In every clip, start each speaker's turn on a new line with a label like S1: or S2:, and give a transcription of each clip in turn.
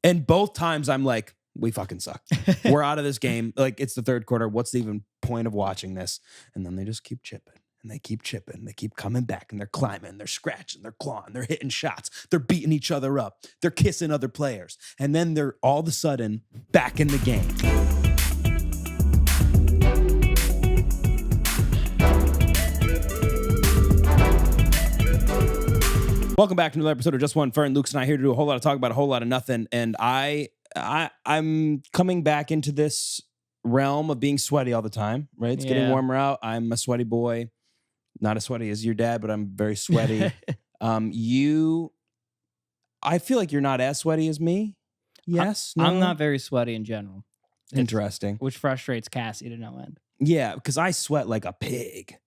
S1: And both times I'm like, we fucking suck. We're out of this game. Like, it's the third quarter. What's the even point of watching this? And then they just keep chipping. And they keep chipping. They keep coming back. And they're climbing. They're scratching. They're clawing. They're hitting shots. They're beating each other up. They're kissing other players. And then they're all of a sudden back in the game. Welcome back to another episode of Just One Fern. Luke's and I here to do a whole lot of talk about a whole lot of nothing. And I'm coming back into this realm of being sweaty all the time, right? It's getting warmer out. I'm a sweaty boy. Not as sweaty as your dad, but I'm very sweaty. I feel like you're not as sweaty as me. Yes?
S2: I'm not very sweaty in general.
S1: Interesting.
S2: Which frustrates Cassie to no end.
S1: Yeah, because I sweat like a pig.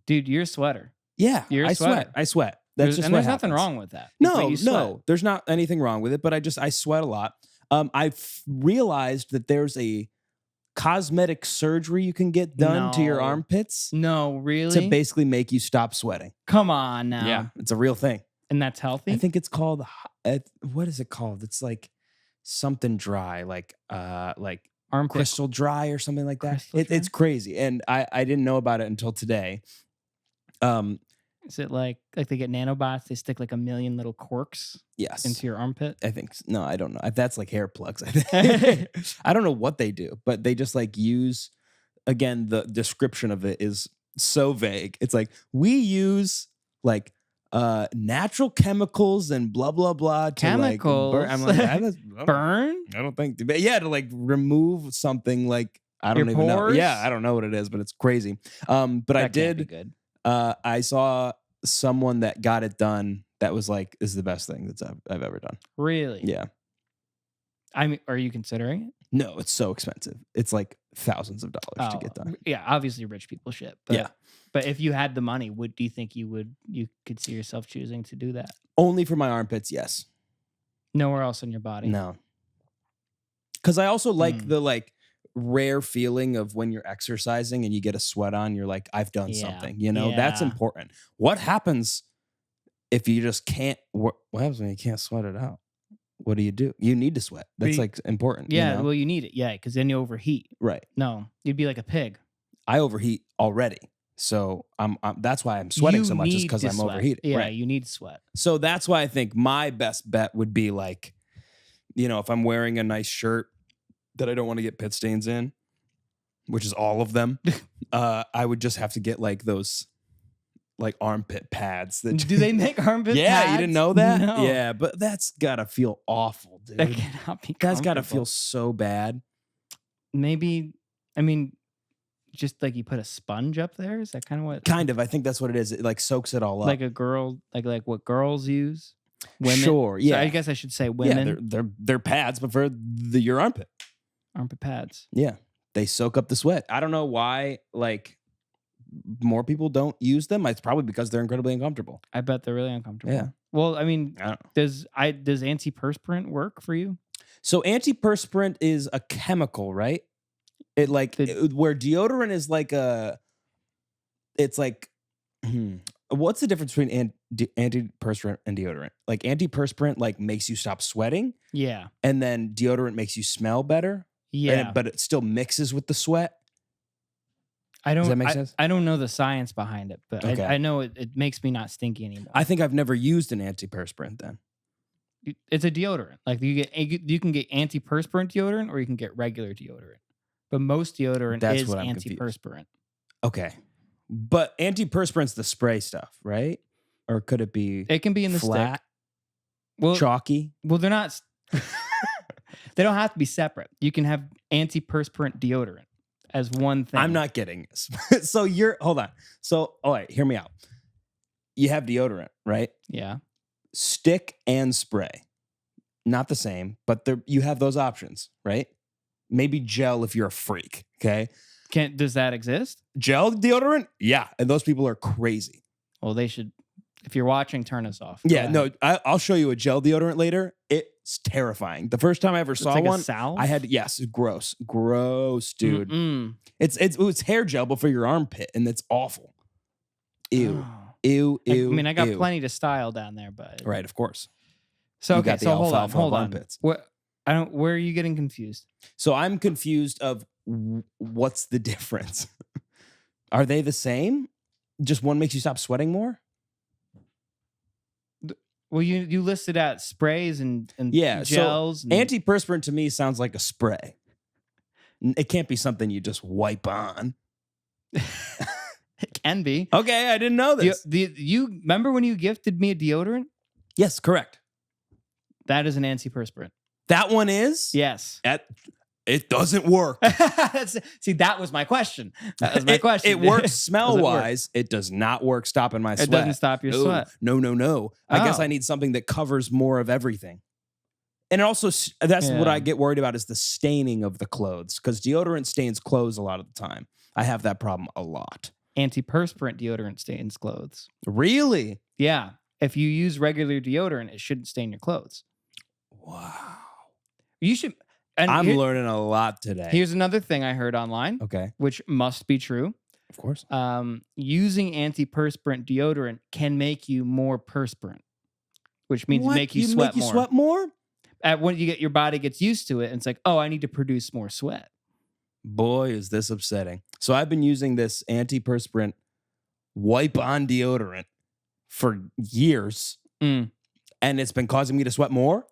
S2: Dude, you're a sweater.
S1: Yeah, I sweat. That's just
S2: there's nothing wrong with that.
S1: No, there's not anything wrong with it, but I sweat a lot. I've realized that there's a cosmetic surgery you can get done to your armpits.
S2: No, really?
S1: To basically make you stop sweating.
S2: Come on now.
S1: Yeah, it's a real thing.
S2: And that's healthy?
S1: I think it's called, what is it called? It's like something dry, like
S2: armpit
S1: crystal dry or something like that. It's crazy. And I didn't know about it until today.
S2: Is it like they get nanobots? They stick like 1 million little corks into your armpit?
S1: I think. No, I don't know. That's like hair plugs, I think. I don't know what they do, but they just like use, again, the description of it is so vague. It's like, we use like natural chemicals and blah, blah, blah.
S2: Chemicals?
S1: Like, I'm like,
S2: burn?
S1: I don't think. But yeah, to like remove something like, I don't
S2: your
S1: even
S2: pores?
S1: know. Yeah, I don't know what it is, but it's crazy. But
S2: that
S1: I did.
S2: Can't be good.
S1: I saw someone that got it done that was like, this is the best thing I've ever done.
S2: Really?
S1: Yeah.
S2: I mean, are you considering it?
S1: No, it's so expensive. It's like thousands of dollars to get done.
S2: Yeah, obviously rich people shit. But,
S1: yeah.
S2: But if you had the money, do you think you could see yourself choosing to do that?
S1: Only for my armpits, yes.
S2: Nowhere else in your body?
S1: No. Because I also like the rare feeling of when you're exercising and you get a sweat on, you're like, I've done something, that's important. What happens if you just can't, what happens when you can't sweat it out? What do? You need to sweat. That's like important.
S2: Yeah, well, you need it. Yeah, because then you overheat.
S1: Right.
S2: No, you'd be like a pig.
S1: I overheat already. So I'm that's why I'm sweating so much is because I'm overheated.
S2: Yeah,
S1: right.
S2: You need sweat.
S1: So that's why I think my best bet would be like, if I'm wearing a nice shirt that I don't want to get pit stains in, which is all of them, I would just have to get like those like armpit pads.
S2: Do they make armpit pads?
S1: Yeah, you didn't know that?
S2: No.
S1: Yeah, but that's gotta feel awful, dude.
S2: That cannot be
S1: That's gotta feel so bad.
S2: Maybe, I mean, just like you put a sponge up there? Is that kind of what?
S1: Kind of. I think that's what it is. It like soaks it all up.
S2: Like a girl, like what girls use? Women?
S1: Sure, yeah.
S2: So I guess I should say women.
S1: Yeah, they're pads, but for your armpit.
S2: Armpit pads.
S1: Yeah. They soak up the sweat. I don't know why, like, more people don't use them. It's probably because they're incredibly uncomfortable.
S2: I bet they're really uncomfortable.
S1: Yeah.
S2: Well, I mean,
S1: I don't know.
S2: does antiperspirant work for you?
S1: So antiperspirant is a chemical, right? It like where deodorant is like it's like, what's the difference between antiperspirant and deodorant? Like antiperspirant like makes you stop sweating.
S2: Yeah.
S1: And then deodorant makes you smell better.
S2: Yeah.
S1: But it still mixes with the sweat.
S2: Does
S1: that make sense?
S2: I don't know the science behind it, but okay. I know it makes me not stinky anymore.
S1: I think I've never used an antiperspirant then.
S2: It's a deodorant. Like you can get antiperspirant deodorant or you can get regular deodorant. But most deodorant is antiperspirant.
S1: Okay. But antiperspirant's the spray stuff, right? Or could it be
S2: It can be in the
S1: flat,
S2: stick. Well,
S1: chalky?
S2: Well, they're not they don't have to be separate. You can have antiperspirant deodorant as one thing.
S1: I'm not getting this. So hold on. So, all right, hear me out. You have deodorant, right?
S2: Yeah.
S1: Stick and spray. Not the same, but you have those options, right? Maybe gel if you're a freak, okay?
S2: Does that exist?
S1: Gel deodorant? Yeah, and those people are crazy.
S2: Well, they should. If you're watching, turn us off.
S1: Yeah, no, I'll show you a gel deodorant later. It's terrifying. The first time I ever saw
S2: like
S1: one,
S2: a salve?
S1: I had gross, dude.
S2: Mm-mm.
S1: It's hair gel, but for your armpit, and it's awful. Ew, ew.
S2: I mean, I got plenty to style down there, but
S1: right, of course.
S2: So
S1: You
S2: okay,
S1: got the
S2: so hold on.
S1: armpits.
S2: What Where are you getting confused?
S1: So I'm confused of what's the difference? Are they the same? Just one makes you stop sweating more?
S2: Well, you listed out sprays and gels.
S1: So antiperspirant to me sounds like a spray. It can't be something you just wipe on.
S2: It can be.
S1: Okay, I didn't know this.
S2: You remember when you gifted me a deodorant?
S1: Yes, correct.
S2: That is an antiperspirant.
S1: That one is?
S2: Yes.
S1: It doesn't work.
S2: See, that was my question. That was my question.
S1: It works smell-wise. It does not work stopping my sweat.
S2: It doesn't stop your sweat.
S1: No. I guess I need something that covers more of everything. And also, that's what I get worried about is the staining of the clothes, because deodorant stains clothes a lot of the time. I have that problem a lot.
S2: Antiperspirant deodorant stains clothes.
S1: Really?
S2: Yeah. If you use regular deodorant, it shouldn't stain your clothes.
S1: Wow.
S2: You should...
S1: I'm learning a lot today.
S2: Here's another thing I heard online, which must be true.
S1: Of course.
S2: Using antiperspirant deodorant can make you more perspirant, which means make you sweat more.
S1: Sweat more?
S2: When your body gets used to it, and it's like, oh, I need to produce more sweat.
S1: Boy, is this upsetting. So I've been using this antiperspirant wipe-on deodorant for years, and it's been causing me to sweat more?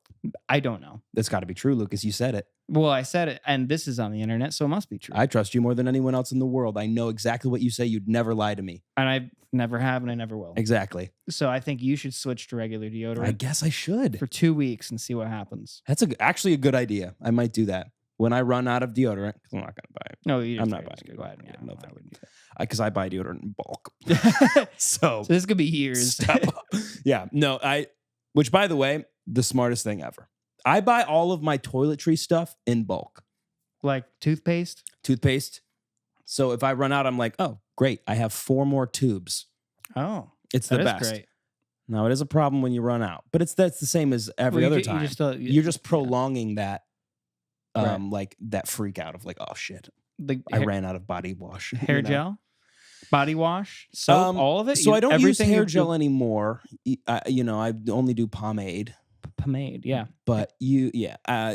S2: I don't know.
S1: That's got to be true, Lucas. You said it.
S2: Well, I said it, and this is on the internet, so it must be true.
S1: I trust you more than anyone else in the world. I know exactly what you say. You'd never lie to me.
S2: And I never have, and I never will.
S1: Exactly.
S2: So I think you should switch to regular deodorant.
S1: I guess I should.
S2: For 2 weeks and see what happens.
S1: That's actually a good idea. I might do that. When I run out of deodorant, because I'm not going to buy it.
S2: No,
S1: I'm not buying it.
S2: Go ahead.
S1: Yeah, no, because I buy deodorant in bulk.
S2: So this could be years.
S1: Yeah. No, which by the way, the smartest thing ever. I buy all of my toiletry stuff in bulk.
S2: Like toothpaste?
S1: Toothpaste. So if I run out, I'm like, oh, great. I have 4 more tubes.
S2: Oh.
S1: It's the best. Great. Now, it is a problem when you run out. But that's the same as every other time. You're just prolonging that, like that freak out of like, oh, shit. I ran out of body wash.
S2: Hair gel? Body wash? Soap? All of it?
S1: So I don't use hair gel anymore. I only do pomade.
S2: Pomade, yeah.
S1: But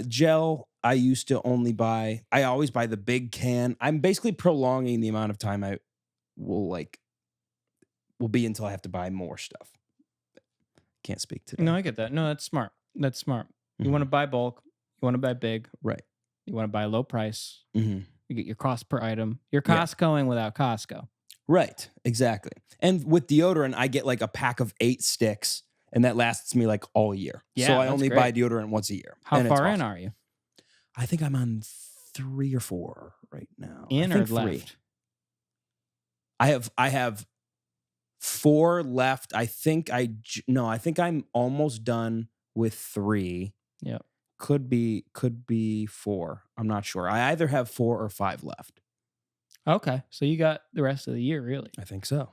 S1: gel, I used to only buy, I always buy the big can. I'm basically prolonging the amount of time I will be until I have to buy more stuff. Can't speak today.
S2: No, I get that. No, that's smart. That's smart. You want to buy bulk. You want to buy big.
S1: Right.
S2: You want to buy low price. You get your cost per item. You're Costcoing without Costco.
S1: Right. Exactly. And with deodorant, I get like a pack of 8 sticks. And that lasts me like all year. Yeah, so I only buy deodorant once a year.
S2: How far in are you?
S1: I think I'm on 3 or 4 right now.
S2: In or left?
S1: I have 4 left. I think I'm almost done with 3.
S2: Yeah.
S1: Could be 4. I'm not sure. I either have 4 or 5 left.
S2: Okay. So you got the rest of the year, really?
S1: I think so.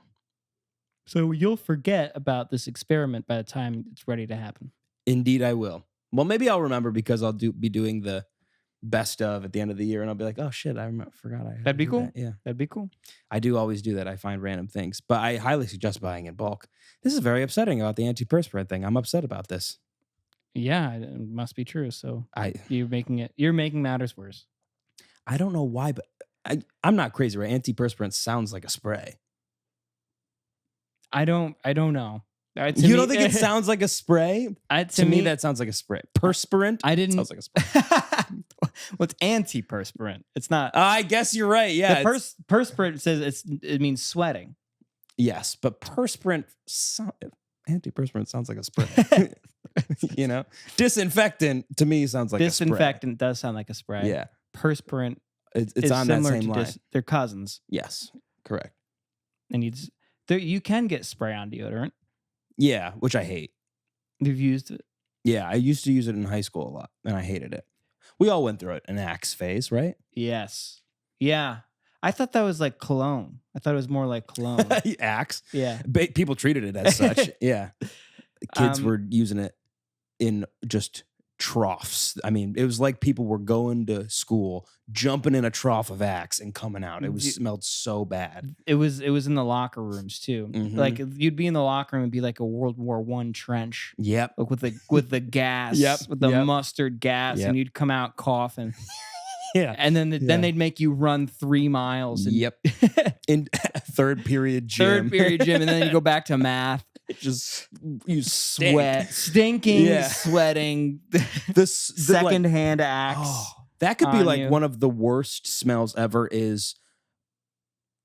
S2: So you'll forget about this experiment by the time it's ready to happen.
S1: Indeed, I will. Well, maybe I'll remember because I'll be doing the best of at the end of the year, and I'll be like, oh shit, forgot.
S2: That'd be cool.
S1: That. Yeah,
S2: that'd be cool.
S1: I do always do that. I find random things, but I highly suggest buying in bulk. This is very upsetting about the antiperspirant thing. I'm upset about this.
S2: Yeah, it must be true. So you're making matters worse.
S1: I don't know why, but I'm not crazy, right? Antiperspirant sounds like a spray. I don't know. You don't think it sounds like a spray? To me, that sounds like a spray. Perspirant? Sounds like a spray.
S2: Well, it's antiperspirant. It's not.
S1: I guess you're right. Yeah.
S2: The perspirant says it means sweating.
S1: Yes, but antiperspirant sounds like a spray. Disinfectant to me sounds like a spray.
S2: Disinfectant does sound like a spray.
S1: Yeah.
S2: Perspirant.
S1: It's on that same line.
S2: They're cousins.
S1: Yes, correct.
S2: And you can get spray-on deodorant.
S1: Yeah, which I hate.
S2: You've used it?
S1: Yeah, I used to use it in high school a lot, and I hated it. We all went through it, an Axe phase, right?
S2: Yes. Yeah. I thought that was like cologne. I thought it was more like cologne.
S1: Axe?
S2: Yeah.
S1: People treated it as such. Yeah. Kids were using it in just troughs. I mean, it was like people were going to school, jumping in a trough of Axe and coming out. It smelled so bad.
S2: It was in the locker rooms too. Like you'd be in the locker room and be like a World War I trench.
S1: Yep.
S2: Like with the gas, with the mustard gas, and you'd come out coughing.
S1: Yeah.
S2: And then then they'd make you run 3 miles. And
S1: in third period gym.
S2: And then you go back to math.
S1: Just you sweating,
S2: sweating. The secondhand Axe.
S1: Oh, that could be like one of the worst smells ever. Is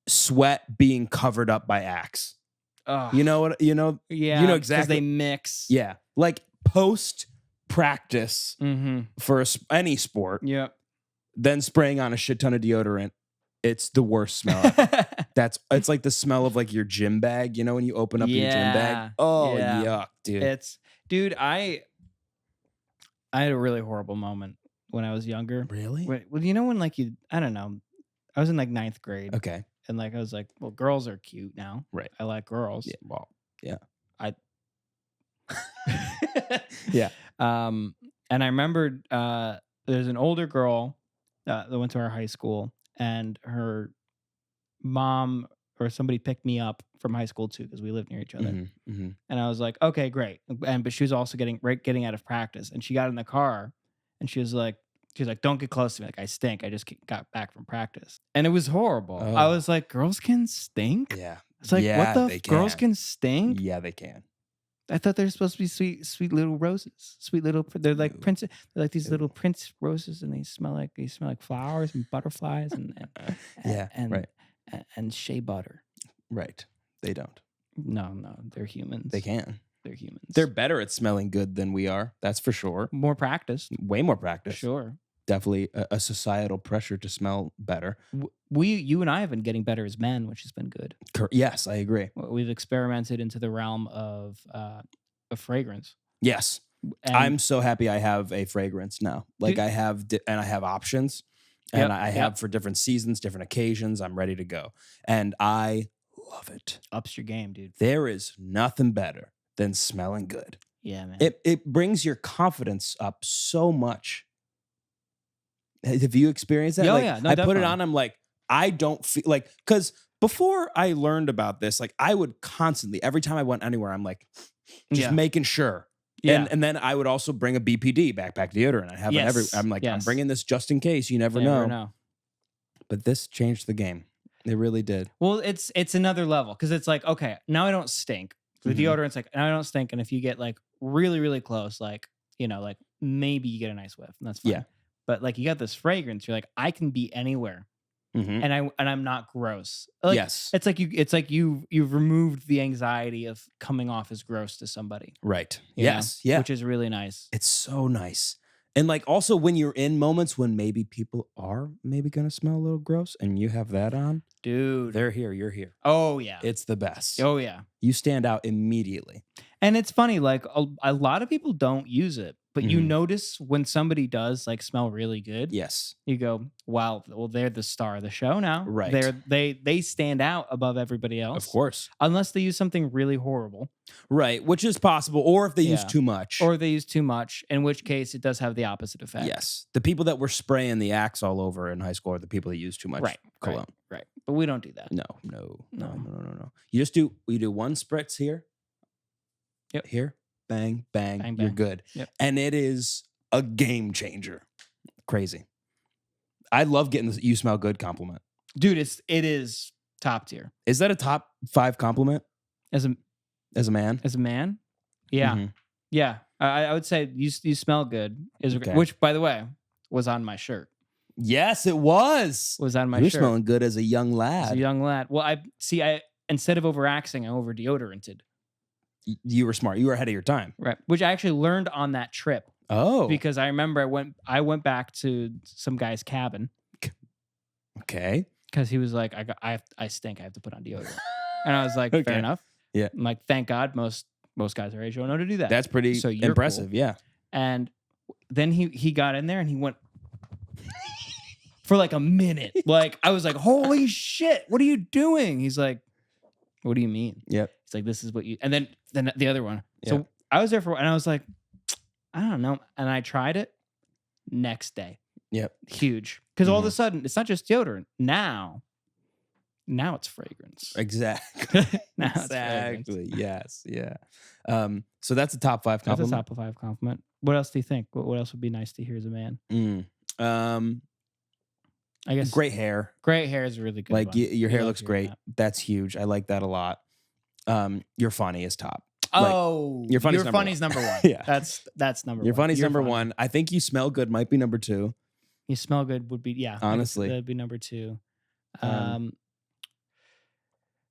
S1: sweat being covered up by Axe. You know what? You know.
S2: Yeah.
S1: You know exactly.
S2: Because they mix.
S1: Yeah. Like post practice for any sport.
S2: Yep.
S1: Then spraying on a shit ton of deodorant. It's the worst smell ever. It's like the smell of like your gym bag, you know, when you open up your gym bag. Oh, yuck, dude. I had a really horrible moment when I was younger. Really?
S2: Well, you know when like I don't know. I was in like 9th grade.
S1: Okay.
S2: And like I was like, well, girls are cute now.
S1: Right.
S2: I like girls.
S1: Yeah. Well, yeah.
S2: Yeah. And I remembered there's an older girl that went to our high school, and her mom or somebody picked me up from high school too, because we lived near each other. And I was like, okay, great. But she was also getting out of practice, and she got in the car, and she was like, don't get close to me. Like, I stink. I just got back from practice, and it was horrible. I was like, girls can stink.
S1: Yeah.
S2: It's like, what the girls can stink?
S1: Yeah, they can.
S2: I thought they're supposed to be sweet little roses. They're like prince. They're like these little prince roses, and they smell like flowers and butterflies and shea butter.
S1: Right. They don't.
S2: No, they're humans.
S1: They can.
S2: They're humans.
S1: They're better at smelling good than we are. That's for sure.
S2: More practice.
S1: Way more practice.
S2: Sure.
S1: Definitely a societal pressure to smell better.
S2: You and I have been getting better as men, which has been good.
S1: Yes, I agree.
S2: We've experimented into the realm of fragrance.
S1: Yes. And I'm so happy I have a fragrance now. Like I have options, and I have for different seasons, different occasions. I'm ready to go. And I love it.
S2: Ups your game, dude.
S1: There is nothing better than smelling good.
S2: Yeah, man.
S1: It brings your confidence up so much. Have you experienced that?
S2: Oh,
S1: like,
S2: yeah. No,
S1: I
S2: definitely.
S1: put it on, I'm like, I don't feel like, because before I learned about this, like I would constantly, every time I went anywhere, I'm like, just making sure. Yeah. And then I would also bring a BPD, backpack deodorant. I have it I'm like, I'm bringing this just in case. You never know. But this changed the game. It really did.
S2: Well, it's another level, because it's like, okay, now I don't stink. The deodorant's like, now I don't stink. And if you get like really, really close, like, you know, like maybe you get a nice whiff, and that's fine. Yeah. But like you got this fragrance, you're like, I can be anywhere, and I'm not gross. Like, yes, it's like you've removed the anxiety of coming off as gross to somebody.
S1: Right.
S2: Yes. Yeah. Which is really nice.
S1: It's so nice. And like also when you're in moments when maybe people are maybe gonna smell a little gross, and you have that on,
S2: dude,
S1: they're here, you're here.
S2: Oh yeah,
S1: it's the best.
S2: Oh yeah,
S1: you stand out immediately. And
S2: it's funny, like a lot of people don't use it, but you notice when somebody does like smell really good.
S1: Yes,
S2: you go, wow, well they're the star of the show now.
S1: Right,
S2: they stand out above everybody else.
S1: Of course,
S2: unless they use something really horrible.
S1: Right, which is possible, or if they use too much.
S2: Or they use too much, in which case it does have the opposite effect.
S1: Yes. The people that were spraying the Axe all over in high school are the people that use too much cologne.
S2: Right. But we don't do that.
S1: No. You do one spritz here.
S2: Yep.
S1: Here. Bang, bang, bang. You're good.
S2: Yep.
S1: And it is a game changer. Crazy. I love getting this "you smell good" compliment.
S2: Dude, it is top tier.
S1: Is that a top 5 compliment? As a man?
S2: As a man? Yeah. Yeah. I would say you smell good. Which, by the way, was on my shirt.
S1: Yes, it was.
S2: Was on my shirt.
S1: You're smelling good as a young lad.
S2: As a young lad. Well, I instead of over-axing, I over-deodoranted.
S1: You were smart. You were ahead of your time.
S2: Right. Which I actually learned on that trip.
S1: Oh.
S2: Because I remember I went back to some guy's cabin.
S1: Okay.
S2: Because he was like, I stink. I have to put on deodorant. And I was like, fair enough.
S1: Yeah.
S2: I'm like, thank God most guys our age don't know to do that.
S1: That's pretty impressive. Cool. Yeah.
S2: And then he got in there and he went for like a minute. Like, I was like, holy shit, what are you doing? He's like, what do you mean?
S1: Yep.
S2: It's like, this is what you, and then the other one. Yeah. So I was there and I was like, I don't know. And I tried it next day.
S1: Yep.
S2: Huge. Because all of a sudden, it's not just deodorant. Now it's fragrance.
S1: Exactly.
S2: Now it's fragrance.
S1: Exactly. Yes. Yeah. So that's a top 5
S2: That's a
S1: compliment.
S2: top 5 compliment. What else do you think? What else would be nice to hear as a man? I guess
S1: Great hair.
S2: great hair is a really good.
S1: Like
S2: one.
S1: your
S2: We
S1: hair
S2: love
S1: looks
S2: hearing
S1: great.
S2: that.
S1: That's huge. I like that a lot. You're funny is top.
S2: Oh,
S1: your funny's number
S2: number one.
S1: Yeah.
S2: That's number
S1: Your
S2: one.
S1: funny's
S2: You're
S1: number
S2: funny.
S1: 1. I think you smell good might be number 2.
S2: You smell good would be
S1: Honestly.
S2: that'd be number 2. I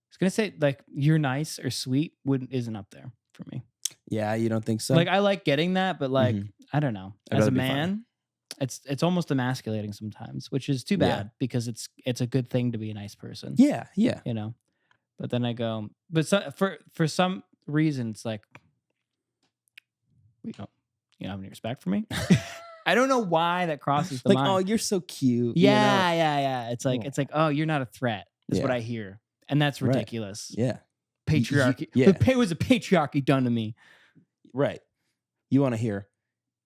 S2: was gonna say like you're nice or sweet isn't up there for me.
S1: Yeah, you don't think so?
S2: Like I like getting that, but like I don't know.
S1: I'd
S2: As a
S1: rather be funny.
S2: man, it's almost emasculating sometimes, which is too bad because it's a good thing to be a nice person.
S1: Yeah.
S2: You know. But then I go, for some reason it's like you don't have any respect for me. I don't know why that crosses the
S1: Like,
S2: mind.
S1: oh, you're so cute.
S2: Yeah. It's like
S1: Oh.
S2: oh, you're not a threat. Is what
S1: Yeah.
S2: I hear, and that's
S1: Right.
S2: ridiculous.
S1: Yeah.
S2: Patriarchy.
S1: Yeah.
S2: What was a patriarchy done to me?
S1: Right. You want to hear,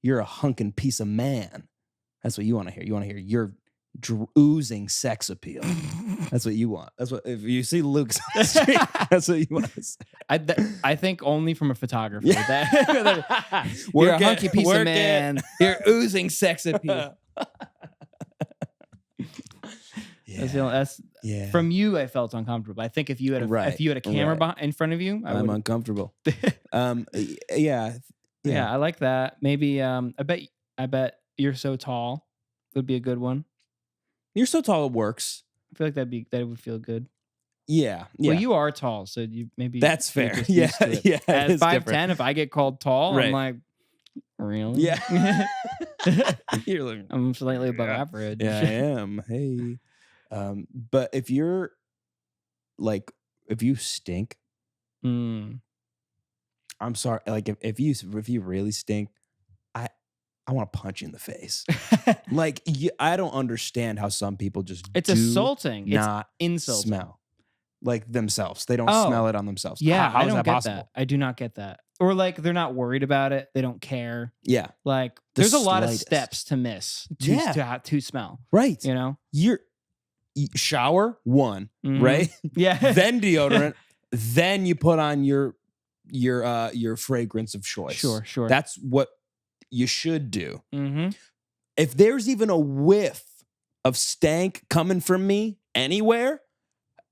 S1: you're a hunkin' piece of man. That's what you want to hear. You want to hear you're oozing sex appeal. That's what you want. That's what, if you see Luke's on the street, that's what you want to say.
S2: I think only from a photographer.
S1: Yeah.
S2: That, you're a hunky piece of man. You're oozing sex appeal. That's
S1: Yeah.
S2: from you. I felt uncomfortable. I think if you had a camera in front of you,
S1: I'm uncomfortable. Yeah.
S2: I like that. Maybe I bet you're so tall would be a good one.
S1: You're so tall it works.
S2: I feel like that would feel good.
S1: Yeah.
S2: Well, you are tall, so you maybe
S1: That's
S2: you're
S1: fair.
S2: just
S1: Yeah.
S2: used to it.
S1: Yeah.
S2: At
S1: it's
S2: 5'10",
S1: different.
S2: if I get called tall,
S1: Right.
S2: I'm like, really?
S1: Yeah. You're like,
S2: I'm slightly above average.
S1: yeah, I am. Hey. But if you're like, if you stink,
S2: Mm.
S1: I'm sorry. Like if you really stink, I want to punch you in the face. Like I don't understand how some people just
S2: It's
S1: do
S2: assaulting.
S1: not
S2: It's insulting.
S1: smell like themselves. They don't
S2: Oh.
S1: smell it on themselves.
S2: Yeah,
S1: how
S2: I
S1: is
S2: don't
S1: that
S2: get
S1: possible?
S2: that. I do not get that. Or like they're not worried about it. They don't care.
S1: Yeah,
S2: Like
S1: The
S2: there's a lot of
S1: slightest.
S2: steps to miss to smell.
S1: right.
S2: You know?
S1: Shower 1,
S2: Mhm.
S1: right?
S2: Yeah.
S1: Then deodorant, then you put on your fragrance of choice.
S2: Sure.
S1: That's what you should do.
S2: Mm-hmm.
S1: If there's even a whiff of stank coming from me anywhere,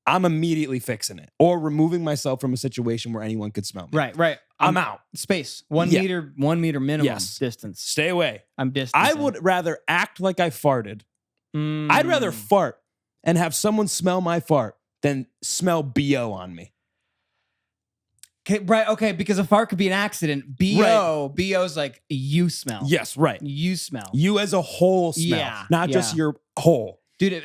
S1: I'm immediately fixing it or removing myself from a situation where anyone could smell me.
S2: Right.
S1: I'm out.
S2: Space. 1
S1: Yeah.
S2: meter. 1 meter minimum
S1: Yes.
S2: distance.
S1: Stay away.
S2: I'm distancing.
S1: I would rather act like I farted.
S2: Mm.
S1: I'd rather fart and have someone smell my fart than smell BO on me.
S2: Okay, right. Okay, because a fart could be an accident. BO's like you smell.
S1: Yes, right.
S2: You smell.
S1: You as a whole smell,
S2: Yeah,
S1: not just your hole.
S2: Dude.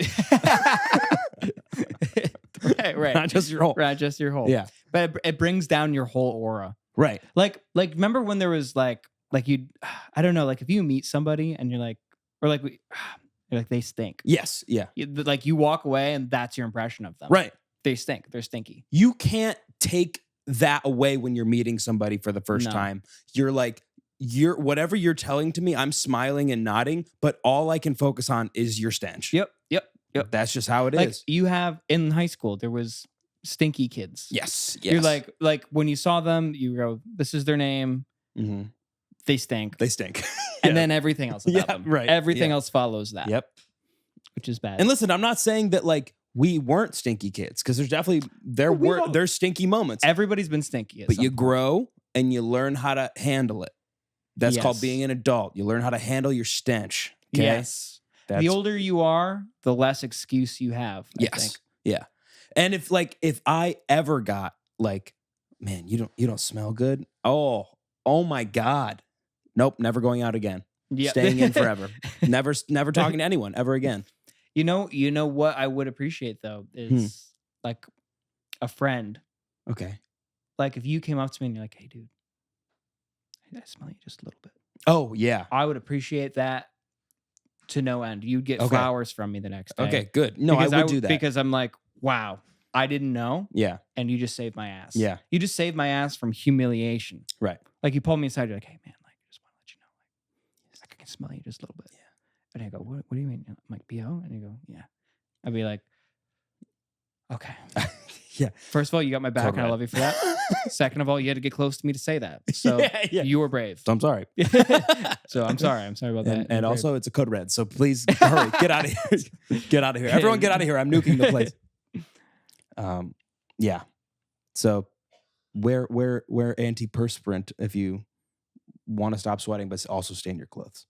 S2: Right.
S1: Not just your hole.
S2: Right, just your whole.
S1: Yeah.
S2: But it brings down your whole aura.
S1: Right.
S2: Like remember when there was like you, I don't know, like if you meet somebody and you're like, or like you're like they stink.
S1: Yes. Yeah.
S2: Like you walk away and that's your impression of them.
S1: Right.
S2: They stink. They're stinky.
S1: You can't take that away when you're meeting somebody for the first
S2: No.
S1: time. You're like, whatever you're telling to me, I'm smiling and nodding, but all I can focus on is your stench.
S2: Yep.
S1: That's just how it
S2: Like
S1: is.
S2: you have in high school, there was stinky kids.
S1: Yes.
S2: You're like when you saw them, you go, this is their name.
S1: Mhm.
S2: They stink.
S1: They stink.
S2: And then everything else about them.
S1: right.
S2: Everything
S1: Yeah.
S2: else follows that.
S1: Yep.
S2: Which is bad.
S1: And listen, I'm not saying that like we weren't stinky kids because there's definitely there's stinky moments.
S2: Everybody's been stinky. At
S1: But
S2: some
S1: you
S2: point.
S1: grow and you learn how to handle it. That's called
S2: Yes.
S1: being an adult. You learn how to handle your stench. Okay?
S2: Yes.
S1: That's,
S2: The older you are, the less excuse you have. I
S1: yes.
S2: think.
S1: Yeah. And if I ever got like, man, you don't smell good. Oh my God. Nope, never going out again.
S2: Yeah.
S1: Staying in forever. never talking to anyone ever again.
S2: You know what I would appreciate though is like a friend.
S1: Okay.
S2: Like if you came up to me and you're like, "Hey, dude, I smell you just a little bit."
S1: Oh yeah.
S2: I would appreciate that to no end. You'd get
S1: Okay.
S2: flowers from me the next day.
S1: Okay, good. No,
S2: Because
S1: I would do that.
S2: Because I'm like, wow, I didn't know,
S1: yeah.
S2: and you just saved my ass.
S1: Yeah.
S2: You just saved my ass from humiliation.
S1: Right.
S2: Like you pulled me aside, you're like, "Hey man, like I just want to let you know. can smell you just a little bit. Yeah. And I go, what do you mean? I'm like, BO? And you go, yeah. I'd be like, okay.
S1: Yeah.
S2: First of all, you got my back, and I love you for that. Second of all, you had to get close to me to say that. So you were brave.
S1: So I'm sorry.
S2: So I'm sorry. I'm sorry about that.
S1: And also, it's a code red. So please hurry. Get out of here. Get out of here. Everyone get out of here. I'm nuking the place. Yeah. So wear antiperspirant if you want to stop sweating, but also stain your clothes.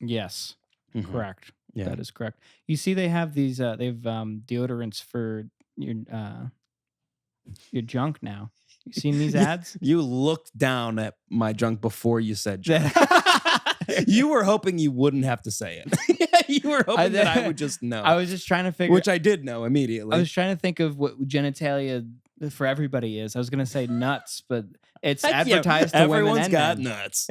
S2: Yes.
S1: Mm-hmm.
S2: Correct.
S1: Yeah.
S2: That is correct. You see, they have these. They've deodorants for your junk now. You seen these ads?
S1: You looked down at my junk before you said junk. You were hoping you wouldn't have to say it. You were hoping that I would just know.
S2: I was just trying to figure,
S1: which I did know immediately.
S2: I was trying to think of what genitalia for everybody is. I was gonna say nuts, but it's advertised to women and
S1: got
S2: men.
S1: nuts.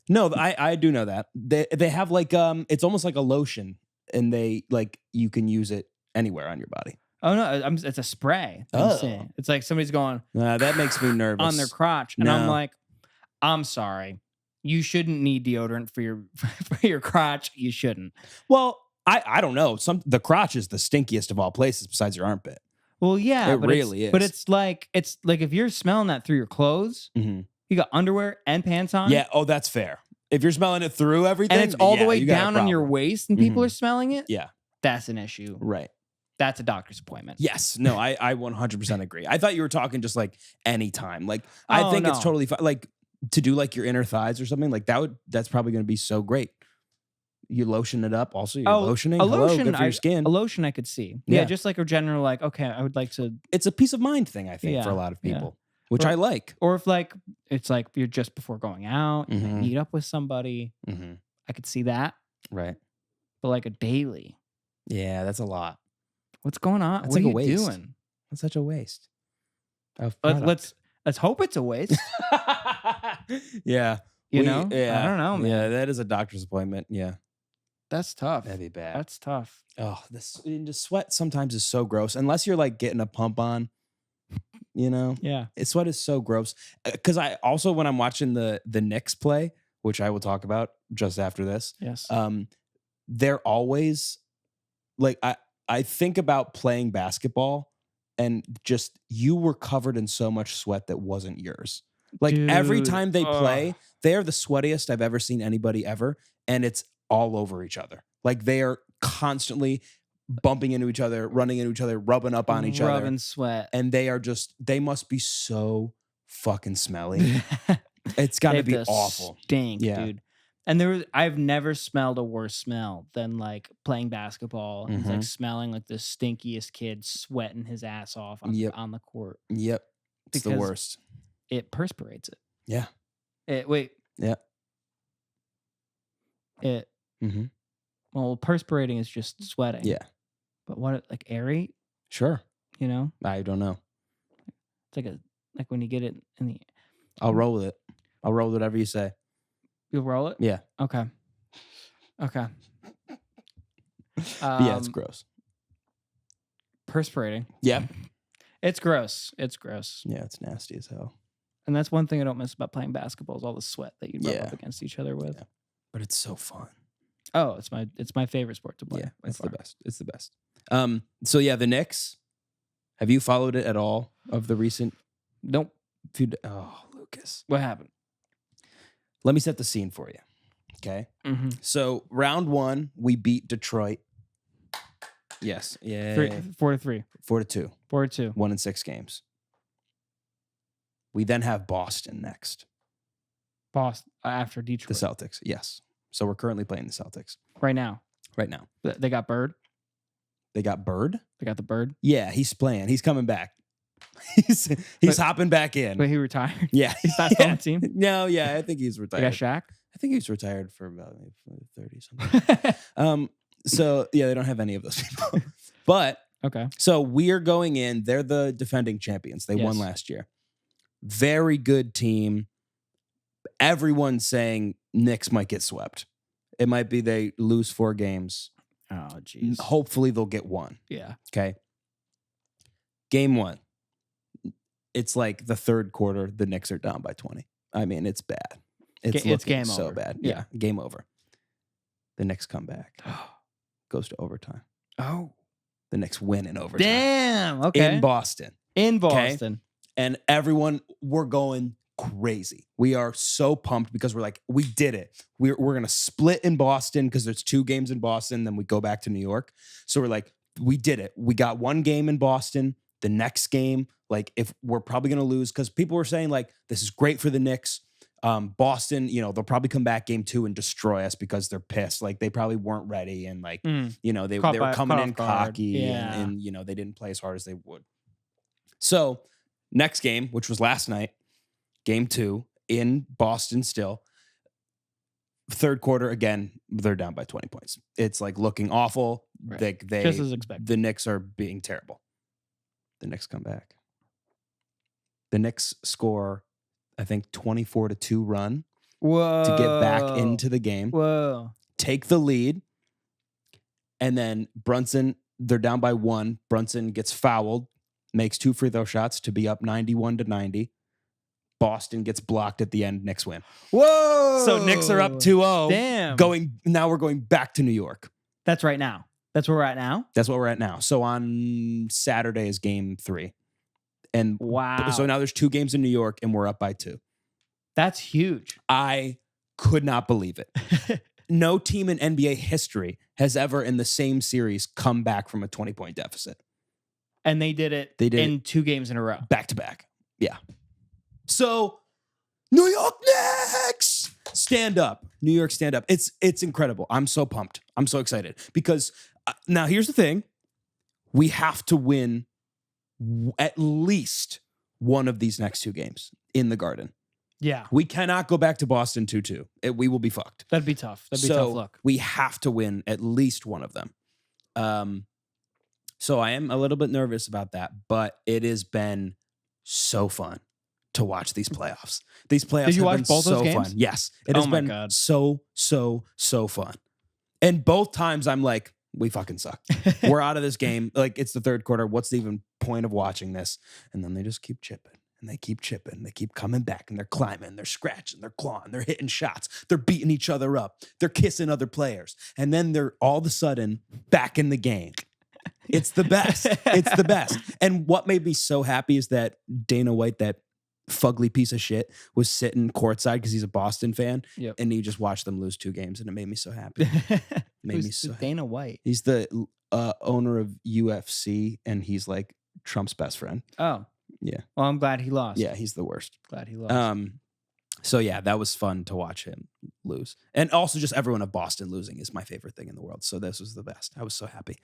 S1: No, I do know that. They have like it's almost like a lotion, and they like you can use it anywhere on your body.
S2: Oh no, it's a spray.
S1: Oh.
S2: It's like somebody's going
S1: that makes me nervous
S2: on their crotch, and I'm like, I'm sorry, you shouldn't need deodorant for your crotch. You shouldn't.
S1: Well, I don't know. The crotch is the stinkiest of all places besides your armpit.
S2: Well, yeah,
S1: it really is.
S2: But it's like if you're smelling that through your clothes.
S1: Mm-hmm.
S2: You got underwear and pants on?
S1: Yeah. Oh, that's fair. If you're smelling it through everything.
S2: And it's all the way down on your waist and people are smelling it?
S1: Yeah.
S2: That's an issue.
S1: Right.
S2: That's a doctor's appointment.
S1: Yes. No, I 100% agree. I thought you were talking just like anytime. Like, I think it's totally fine. Like, to do like your inner thighs or something, like that's probably going to be so great. You lotion it up. Also, you're lotioning. Good for your skin.
S2: A lotion I could see. Yeah, just like a general, like, okay, I would like to.
S1: It's a peace of mind thing, I think, for a lot of people. Which I like.
S2: Or if like it's like you're just before going out, you meet up with somebody.
S1: Mm-hmm.
S2: I could see that.
S1: Right.
S2: But like a daily.
S1: Yeah, that's a lot.
S2: What's going on?
S1: That's
S2: what
S1: like
S2: are
S1: a
S2: you
S1: waste.
S2: doing?
S1: That's such a waste.
S2: Let's hope it's a waste.
S1: Yeah.
S2: You know?
S1: Yeah.
S2: I don't know, man.
S1: Yeah, that is a doctor's appointment. Yeah.
S2: That's tough.
S1: That'd be bad.
S2: That's tough.
S1: Oh, the sweat sometimes is so gross. Unless you're like getting a pump on. You know, sweat is so gross. Because I also, when I'm watching the Knicks play, which I will talk about just after this, they're always like I think about playing basketball and just you were covered in so much sweat that wasn't yours. Like every time they play, they are the sweatiest I've ever seen anybody ever, and it's all over each other. Like they are constantly bumping into each other, running into each other, rubbing up on each other.
S2: Rubbing sweat.
S1: And they must be so fucking smelly. It's got to be awful.
S2: Stink, dude. And I've never smelled a worse smell than like playing basketball and like smelling like the stinkiest kid sweating his ass off on the court.
S1: Yep. It's the worst.
S2: It perspirates it.
S1: Yeah.
S2: Yeah. Well, perspirating is just sweating.
S1: Yeah.
S2: But what, like aerate?
S1: Sure.
S2: You know?
S1: I don't know.
S2: It's like when you get it in the.
S1: I'll roll with it. I'll roll with whatever you say.
S2: You'll roll it?
S1: Yeah.
S2: Okay.
S1: Yeah, it's gross.
S2: Perspirating.
S1: Yeah.
S2: It's gross. Yeah,
S1: it's nasty as hell.
S2: And that's one thing I don't miss about playing basketball is all the sweat that you rub up against each other with.
S1: Yeah. But it's so fun.
S2: Oh, it's my favorite sport to play.
S1: Yeah, it's the best. It's the best. So yeah, the Knicks. Have you followed it at all of the recent?
S2: Nope.
S1: Oh, Lucas.
S2: What happened?
S1: Let me set the scene for you. Okay.
S2: Mm-hmm.
S1: So round 1, we beat Detroit. Yes. Yeah.
S2: 4-3.
S1: 4-2.
S2: 4-2.
S1: 1 in 6 games. We then have Boston next.
S2: Boston after Detroit.
S1: The Celtics. Yes. So we're currently playing the Celtics.
S2: Right now.
S1: They
S2: got Bird.
S1: They got Bird?
S2: They got the Bird?
S1: Yeah, he's playing. He's coming back. He's hopping back in.
S2: But he retired?
S1: Yeah.
S2: He's not still on the team?
S1: No, yeah, I think he's retired.
S2: They got Shaq?
S1: I think he's retired for about 30 something. So, yeah, they don't have any of those people. But,
S2: okay.
S1: So we're going in. They're the defending champions. They won last year. Very good team. Everyone's saying Knicks might get swept. It might be they lose 4 games.
S2: Oh, jeez.
S1: Hopefully they'll get 1.
S2: Yeah.
S1: Okay. Game 1. It's like the third quarter. The Knicks are down by 20. I mean, it's bad. It's
S2: It's game
S1: so
S2: over.
S1: bad.
S2: Yeah.
S1: Yeah, game over. The Knicks come back. Goes to overtime.
S2: Oh,
S1: The Knicks win in overtime.
S2: damn. Okay.
S1: In Boston.
S2: In Boston.
S1: And everyone, we're going crazy. We are so pumped because we're like, we did it. We're going to split in Boston because there's 2 games in Boston. Then we go back to New York. So we're like, we did it. We got 1 game in Boston. The next game, like, if we're probably going to lose, because people were saying, like, this is great for the Knicks. Boston, they'll probably come back game 2 and destroy us because they're pissed. Like, they probably weren't ready. And, like, they were coming in cocky and they didn't play as hard as they would. So, next game, which was last night, game 2 in Boston still. Third quarter, again, they're down by 20 points. It's like looking awful.
S2: Right.
S1: Like
S2: Just as expected.
S1: The Knicks are being terrible. The Knicks come back. The Knicks score, I think, 24-2 run to get back into the game.
S2: Whoa.
S1: Take the lead. And then Brunson, they're down by 1. Brunson gets fouled, makes 2 free throw shots to be up 91-90. Boston gets blocked at the end. Knicks win.
S2: Whoa.
S1: So Knicks are up 2-0.
S2: Damn.
S1: Now we're going back to New York.
S2: That's right now. That's where we're at now?
S1: That's what we're at now. So on Saturday is game 3. And
S2: wow.
S1: So now there's 2 games in New York and we're up by 2.
S2: That's huge.
S1: I could not believe it. No team in NBA history has ever in the same series come back from a 20-point deficit.
S2: And they did it in 2 games in a row.
S1: Back to back. Yeah. So, New York Knicks, stand up. New York, stand up. It's incredible. I'm so pumped. I'm so excited because now here's the thing. We have to win at least one of these next 2 games in the Garden.
S2: Yeah.
S1: We cannot go back to Boston 2-2. We will be fucked.
S2: That'd be tough. That'd be tough luck.
S1: We have to win at least one of them. So I am a little bit nervous about that, but it has been so fun to watch these playoffs. These playoffs
S2: Did you
S1: have
S2: watch
S1: been
S2: both
S1: so
S2: those games?
S1: fun. Yes. It has been
S2: God.
S1: so fun. And both times I'm like, we fucking suck. We're out of this game. Like, it's the third quarter. What's the even point of watching this? And then they just keep chipping. And they keep chipping. They keep coming back. And they're climbing. They're scratching. They're clawing. They're hitting shots. They're beating each other up. They're kissing other players. And then they're all of a sudden back in the game. It's the best. It's the best. And what made me so happy is that Dana White, that fugly piece of shit, was sitting courtside because he's a Boston fan.
S2: Yep.
S1: And he just watched them lose 2 games. And it made me so happy.
S2: Who's Dana White?
S1: He's the owner of UFC, and he's like Trump's best friend.
S2: Oh.
S1: Yeah.
S2: Well, I'm glad he lost.
S1: Yeah, he's the worst.
S2: Glad he lost.
S1: So yeah, that was fun to watch him lose. And also just everyone of Boston losing is my favorite thing in the world. So this was the best. I was so happy.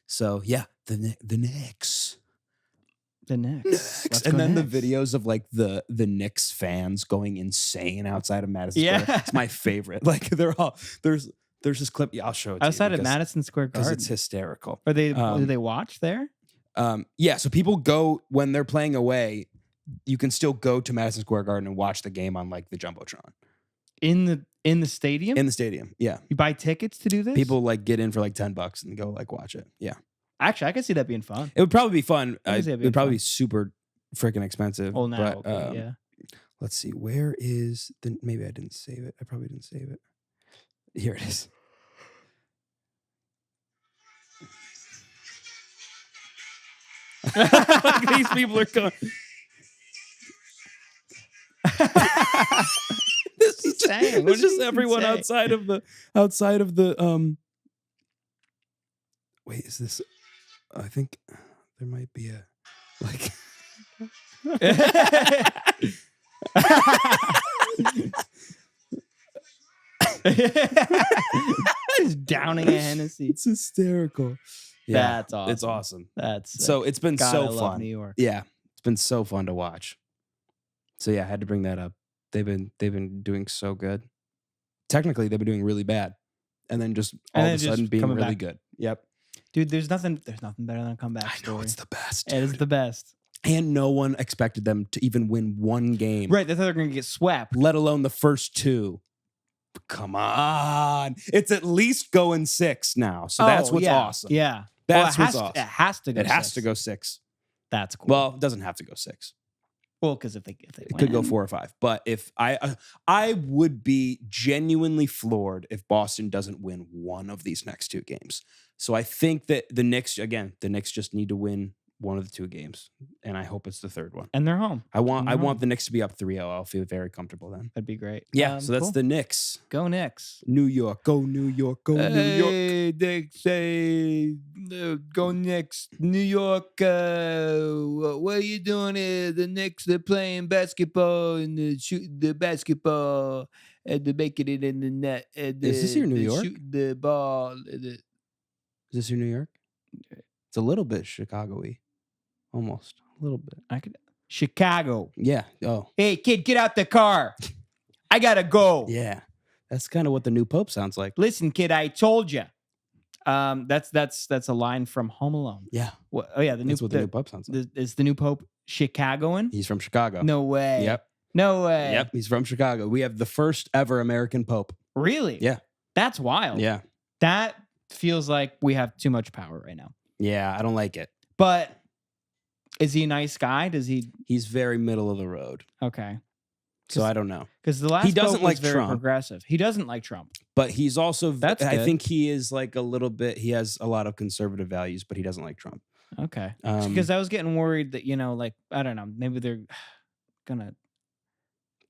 S1: So yeah, the Knicks.
S2: The Knicks.
S1: And then the videos of like the Knicks fans going insane outside of Madison Square. It's my favorite. Like they're all there's this clip. Yeah, I'll show it
S2: outside
S1: to you
S2: of Madison Square Garden.
S1: because it's hysterical.
S2: Are they do they watch there?
S1: Yeah, so people go when they're playing away. You can still go to Madison Square Garden and watch the game on like the Jumbotron
S2: In the stadium?
S1: in the stadium. Yeah,
S2: You buy tickets to do this?
S1: people like get in for like $10 and go like watch it. Yeah,
S2: Actually, I could see that being fun.
S1: it would probably be fun.
S2: I can see
S1: It
S2: it being
S1: would probably
S2: fun.
S1: be super freaking expensive.
S2: Oh, now,
S1: but,
S2: okay, yeah.
S1: Let's see. Where is the? Maybe I didn't save it. I probably didn't save it. Here it is. These people are going. This is
S2: saying? What
S1: It's
S2: did
S1: just
S2: he
S1: everyone
S2: say?
S1: outside of the Wait, is this? I think there might be a like.
S2: He's downing a Hennessy.
S1: It's hysterical. Yeah,
S2: That's awesome.
S1: it's awesome.
S2: That's
S1: So it's been
S2: God, I
S1: so
S2: love
S1: fun.
S2: New York.
S1: Yeah, it's been so fun to watch. So yeah, I had to bring that up. They've been doing so good. Technically, they've been doing really bad, and then just all of a sudden being
S2: coming
S1: really
S2: back.
S1: good. Yep.
S2: Dude, there's nothing better than a comeback
S1: I know
S2: story.
S1: it's the best.
S2: It is
S1: dude.
S2: the best.
S1: And no one expected them to even win one game,
S2: Right, they thought they were going to get swept.
S1: let alone the first 2. Come on, it's at least going 6 now. So that's what's
S2: yeah.
S1: awesome.
S2: Yeah.
S1: That's
S2: Well,
S1: what's awesome.
S2: It has to go
S1: It has
S2: 6.
S1: to go 6.
S2: That's cool.
S1: Well, it doesn't have to go 6.
S2: Well, because if they
S1: It could go
S2: win.
S1: 4 or 5. But if I would be genuinely floored if Boston doesn't win one of these next 2 games. So I think that the Knicks just need to win one of the 2 games, and I hope it's the third one.
S2: And they're home.
S1: I want
S2: And they're home.
S1: the Knicks to be up 3-0. I'll feel very comfortable then.
S2: That'd be great.
S1: Yeah, so that's
S2: cool.
S1: the Knicks.
S2: Go Knicks.
S1: New York, go New York, go New York.
S2: They say go Knicks. New York. What are you doing here? The Knicks, they're playing basketball and they shoot the basketball and they're making it in the net. And
S1: Is this your New York?
S2: Shoot the ball.
S1: Is this your New York? It's a little bit Chicago-y. Almost. A little bit.
S2: Chicago.
S1: Yeah. Oh.
S2: Hey, kid, get out the car. I gotta go.
S1: Yeah. That's kind of what the new Pope sounds like.
S2: Listen, kid, I told you. That's a line from Home Alone.
S1: Yeah.
S2: Oh yeah,
S1: That's what the new Pope sounds like.
S2: Is the new Pope Chicagoan?
S1: He's from Chicago.
S2: No way.
S1: Yep.
S2: No way.
S1: Yep. He's from Chicago. We have the first ever American Pope.
S2: Really?
S1: Yeah.
S2: That's wild.
S1: Yeah.
S2: That feels like we have too much power right now.
S1: Yeah. I don't like it.
S2: But is he a nice guy? Does he?
S1: He's very middle of the road.
S2: Okay.
S1: So I don't know.
S2: Because the last
S1: He doesn't
S2: Pope was
S1: like
S2: very
S1: Trump.
S2: progressive. He doesn't like Trump.
S1: But he's also,
S2: That's
S1: I
S2: good.
S1: think he is like a little bit, he has a lot of conservative values, but he doesn't like Trump.
S2: Okay. Because I was getting worried that, like, I don't know, maybe they're gonna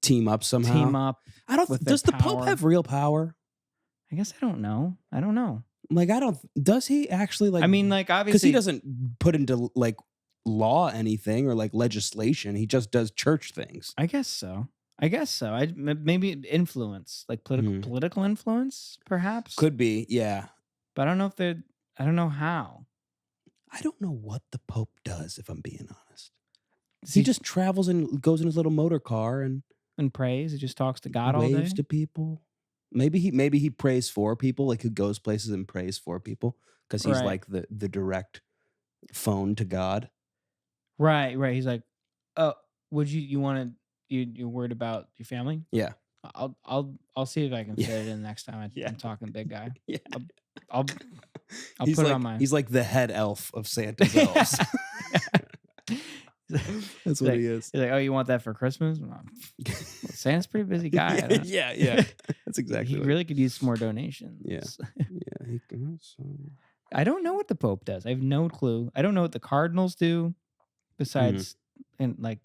S1: Team up somehow.
S2: team up.
S1: I don't,
S2: with their
S1: does the Pope
S2: power.
S1: have real power?
S2: I guess I don't know.
S1: Like, does he actually like,
S2: I mean, like,
S1: because
S2: obviously,
S1: he doesn't put into like law anything or like legislation. He just does church things.
S2: I guess so. Maybe influence, like political influence, perhaps.
S1: Could be, yeah.
S2: But I don't know if they're. I don't know how.
S1: I don't know what the Pope does, if I'm being honest.
S2: Does
S1: He just travels and goes in his little motor car and
S2: prays. He just talks to God all day.
S1: waves to people. Maybe he prays for people, like he goes places and prays for people because he's
S2: Right.
S1: like the direct phone to God.
S2: Right. He's like, oh, would you want to? You're worried about your family?
S1: Yeah.
S2: I'll see if I can fit
S1: Yeah.
S2: it in next time
S1: Yeah.
S2: I'm talking big guy.
S1: Yeah.
S2: I'll
S1: He's
S2: put
S1: like,
S2: it on my.
S1: He's like the head elf of Santa's elves. That's what he is.
S2: He's like, oh, you want that for Christmas? Well, Santa's a pretty busy guy. I don't-
S1: yeah. That's exactly
S2: He
S1: what
S2: really could use some more donations.
S1: Yeah. Yeah. He can,
S2: I don't know what the Pope does. I have no clue. I don't know what the Cardinals do besides and like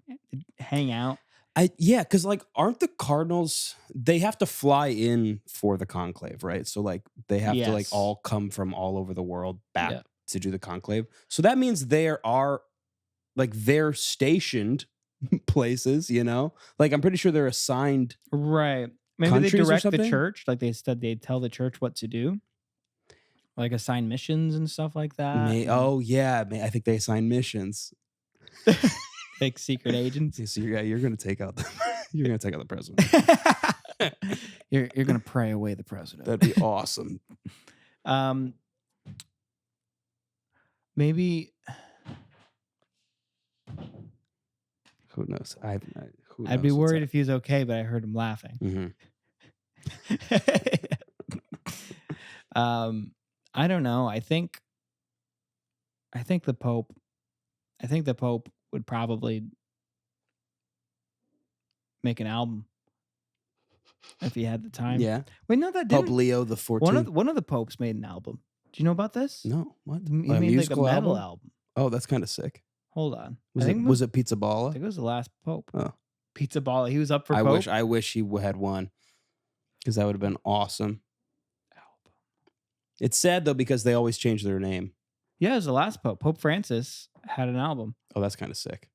S2: hang out.
S1: because like aren't the Cardinals, they have to fly in for the conclave, right? So like they have to like
S2: Yes.
S1: all come from all over the world back
S2: Yeah.
S1: to do the conclave. So that means there are like they're stationed places, like I'm pretty sure they're assigned.
S2: Right. Maybe
S1: Countries
S2: they
S1: or
S2: direct the
S1: something?
S2: church. Like they tell the church what to do. Like assign missions and stuff like that.
S1: I think they assign missions.
S2: Like secret agents.
S1: So you're gonna take out the president.
S2: You're gonna pray away the president.
S1: That'd be awesome.
S2: Maybe
S1: Who knows?
S2: I'd be worried if he was okay, but I heard him laughing. I don't know. I think the Pope would probably make an album if he had the time.
S1: Yeah.
S2: Wait, no, that
S1: Pope
S2: didn't.
S1: Leo the 14th.
S2: One of the popes made an album. Do you know about this?
S1: No, what?
S2: He made like a
S1: musical
S2: metal
S1: album?
S2: album.
S1: Oh, that's kind of sick.
S2: Hold on.
S1: Was it Pizza
S2: I
S1: Balla?
S2: think it was the last Pope.
S1: Oh.
S2: Pizza Balla. He was up for Pope.
S1: I wish he had won, because that would have been awesome.
S2: Album.
S1: It's sad though because they always change their name.
S2: Yeah, it was the last Pope. Pope Francis had an album,
S1: Oh, that's kind of sick.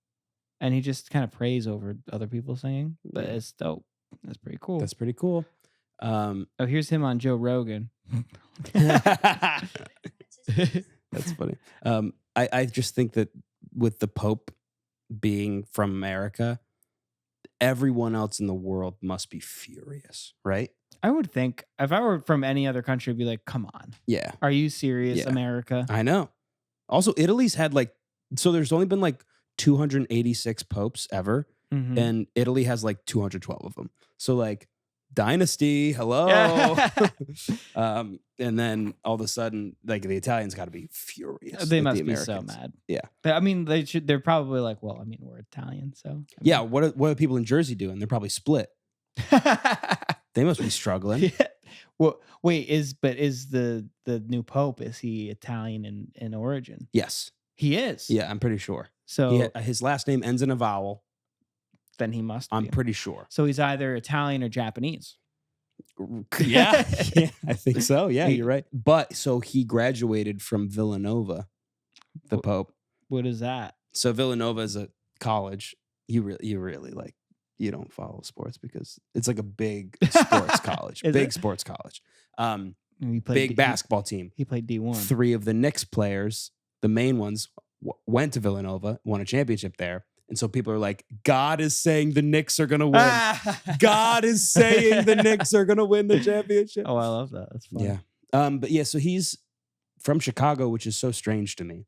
S2: and he just kind of prays over other people singing. But
S1: Yeah.
S2: it's dope. That's pretty cool.
S1: That's pretty cool.
S2: Oh, here's him on Joe Rogan.
S1: That's funny. I just think that with the Pope being from America, everyone else in the world must be furious, right?
S2: I would think if I were from any other country, I'd be like, come on.
S1: Yeah,
S2: Are you serious,
S1: Yeah.
S2: America?
S1: I know. Also, Italy's had so there's only been 286 popes ever,
S2: Mhm.
S1: and Italy has 212 of them. So Dynasty, hello.
S2: Yeah.
S1: And then all of a sudden, like the Italians got to be furious.
S2: They
S1: at
S2: must
S1: the
S2: be so
S1: Americans.
S2: mad.
S1: Yeah.
S2: I mean, they're probably like, well, I mean, we're Italian, so. I mean.
S1: Yeah. What are people in Jersey doing? They're probably split. They must be struggling.
S2: Yeah. Well, wait, is the new pope, is he Italian in origin?
S1: Yes.
S2: He is.
S1: Yeah, I'm pretty sure.
S2: So
S1: his last name ends in a vowel.
S2: Then he must be.
S1: I'm pretty sure.
S2: So he's either Italian or Japanese.
S1: Yeah. Yeah, I think so. Yeah, you're right. But so he graduated from Villanova, the Pope.
S2: What is that?
S1: So Villanova is a college. You really like, you don't follow sports because it's like a big sports college. Sports college. Big basketball team.
S2: He played D1.
S1: 3 of the Knicks players, the main ones, went to Villanova, won a championship there. And so people are like, God is saying the Knicks are going to win. God is saying the Knicks are going to win the championship.
S2: Oh, I love that. That's fun.
S1: Yeah. But yeah, so he's from Chicago, which is so strange to me.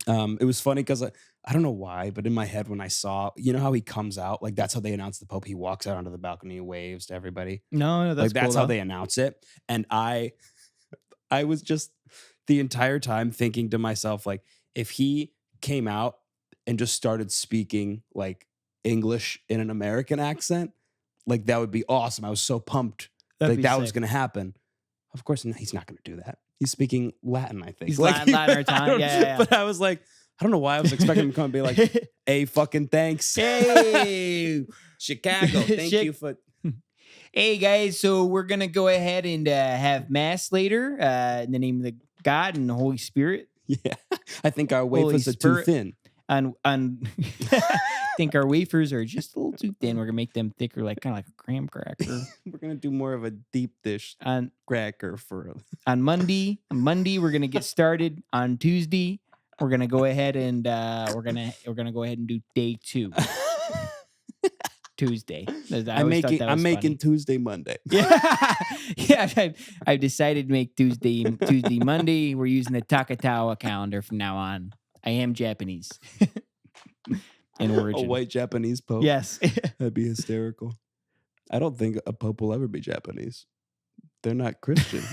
S1: It was funny because I don't know why, but in my head when I saw, you know how he comes out, like that's how they announce the Pope. He walks out onto the balcony and waves to everybody.
S2: No, that's
S1: like that's
S2: cool,
S1: how they announce it. And I was just the entire time thinking to myself, like, if he came out and just started speaking like English in an American accent, like that would be awesome. I was so pumped.
S2: That'd
S1: like
S2: be
S1: that
S2: sick.
S1: was going to happen. Of course, he's not going to do that. He's speaking Latin, I think.
S2: He's
S1: like,
S2: Latin or Italian. Yeah.
S1: But I was like, I don't know why I was expecting him to come and be like, hey, fucking thanks. Hey, Chicago. Thank you for.
S2: Hey, guys. So we're going to go ahead and have mass later in the name of the God and the Holy Spirit.
S1: Yeah. I think our wafers are too thin.
S2: And I think our wafers are just a little too thin. We're going to make them thicker, like kind of like a graham cracker.
S1: We're going to do more of a deep dish cracker for
S2: on Monday. On Monday, we're going to get started. On Tuesday, we're going to go ahead and we're going to go ahead and do day 2. Tuesday.
S1: I'm making Tuesday Monday.
S2: Yeah. I've decided to make Tuesday Monday. We're using the Takatawa calendar from now on. I am Japanese in origin.
S1: A white Japanese pope.
S2: Yes.
S1: That'd be hysterical. I don't think a pope will ever be Japanese. They're not Christian.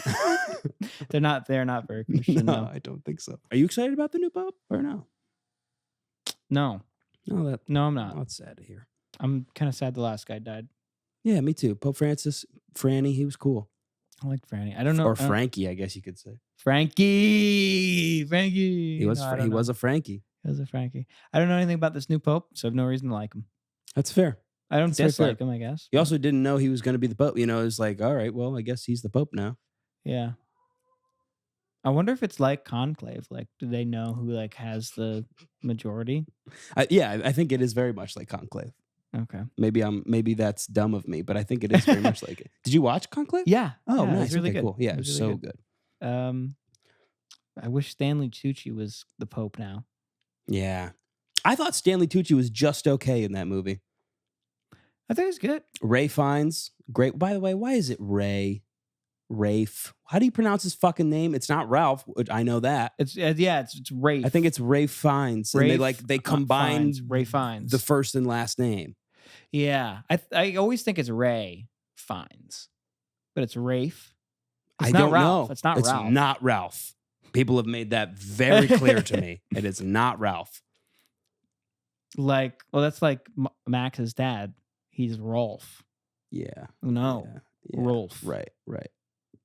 S2: They're not very Christian.
S1: No, I don't think so. Are you excited about the new pope or no?
S2: No.
S1: No,
S2: I'm not.
S1: That's sad to hear.
S2: I'm kind of sad the last guy died.
S1: Yeah, me too. Pope Francis, Franny, he was cool.
S2: I like Franny. I don't know.
S1: Or Frankie, I guess you could say.
S2: Frankie.
S1: He was a Frankie.
S2: He was a Frankie. I don't know anything about this new pope, so I have no reason to like him.
S1: That's fair.
S2: I don't dislike him, I guess.
S1: You also didn't know he was going to be the pope. You know, it's like, all right, well, I guess he's the pope now.
S2: Yeah. I wonder if it's like conclave. Like, do they know who like has the majority?
S1: I think it is very much like conclave.
S2: Okay.
S1: Maybe that's dumb of me, but I think it is very much like it. Did you watch Conclave?
S2: Yeah.
S1: Oh, nice.
S2: It was really good.
S1: Cool. Yeah, it was
S2: really
S1: so good.
S2: I wish Stanley Tucci was the Pope now. Yeah.
S1: I thought Stanley Tucci was just okay in that movie.
S2: I think it was good.
S1: Ray Fiennes, great. By the way, why is it Ray? Rafe. How do you pronounce his fucking name? It's not Ralph, which I know that.
S2: It's Rafe.
S1: I think it's Ray Fiennes. And they combined
S2: Ray Fiennes,
S1: the first and last name.
S2: Yeah, I always think it's Ray Fiennes, but it's Rafe.
S1: I don't know.
S2: It's not Ralph.
S1: It's not Ralph. People have made that very clear to me. It is not Ralph.
S2: That's like Max's dad. He's Rolf.
S1: Yeah.
S2: No. Yeah. Rolf.
S1: Right.